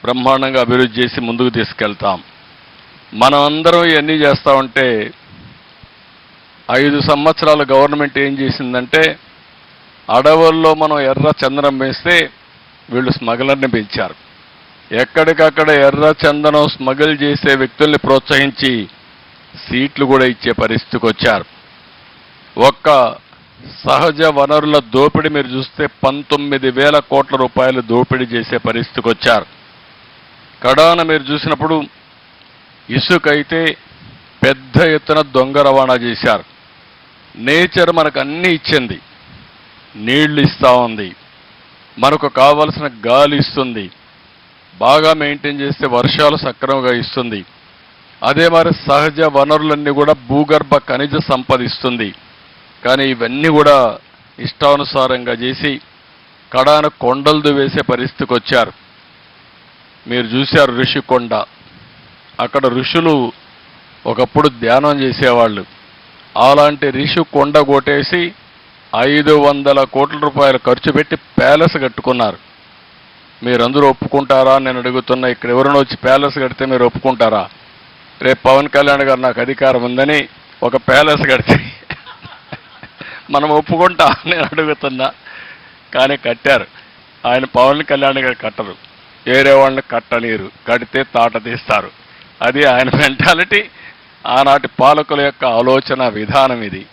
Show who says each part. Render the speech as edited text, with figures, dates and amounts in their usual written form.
Speaker 1: బ్రహ్మాండంగా అభివృద్ధి చేసి ముందుకు తీసుకెళ్తాం. మనం అందరం ఇవన్నీ చేస్తా ఉంటే 5 సంవత్సరాల గవర్నమెంట్ ఏం చేసిందంటే, అడవుల్లో మనం ఎర్ర చందనం వేస్తే వీళ్ళు స్మగ్లర్ని పెంచారు. ఎక్కడికక్కడ ఎర్ర చందనం స్మగిల్ చేసే వ్యక్తుల్ని ప్రోత్సహించి సీట్లు కూడా ఇచ్చే పరిస్థితికి వచ్చారు. ఒక్క సహజ వనరుల దోపిడీ మీరు చూస్తే 19,000 కోట్ల రూపాయలు దోపిడీ చేసే పరిస్థితికి వచ్చారు. కడాన మీరు చూసినప్పుడు ఇసుక అయితే పెద్ద ఎత్తున దొంగ రవాణా చేశారు. నేచర్ మనకు అన్నీ ఇచ్చింది, నీళ్లు ఇస్తూ ఉంది, మనకు కావలసిన గాలి ఇస్తుంది, బాగా మెయింటైన్ చేస్తే వర్షాలు సక్రమంగా ఇస్తుంది. అదే మరి సహజ వనరులన్నీ కూడా భూగర్భ ఖనిజ సంపద ఇస్తుంది. కానీ ఇవన్నీ కూడా ఇష్టానుసారంగా చేసి కడాన కొండలు వేసే పరిస్థితికి వచ్చారు. మీరు చూశారు ఋషికొండ, అక్కడ ఋషులు ఒకప్పుడు ధ్యానం చేసేవాళ్ళు. అలాంటి ఋషికొండ కొట్టేసి 500 కోట్ల రూపాయలు ఖర్చు పెట్టి ప్యాలెస్ కట్టుకున్నారు. మీరందరూ ఒప్పుకుంటారా నేను అడుగుతున్నా? ఇక్కడ ఎవరైనా వచ్చి ప్యాలెస్ కడితే మీరు ఒప్పుకుంటారా? రేపు పవన్ కళ్యాణ్ గారు నాకు అధికారం ఉందని ఒక ప్యాలెస్ కడితే మనం ఒప్పుకుంటా నేను అడుగుతున్నా. కానీ కట్టారు. ఆయన పవన్ కళ్యాణ్ గారు కట్టరు, వేరే వాళ్ళని కట్టలేరు, కడితే తాట తీస్తారు. అది ఆయన మెంటాలిటీ, ఆనాటి పాలకుల యొక్క ఆలోచన విధానం ఇది.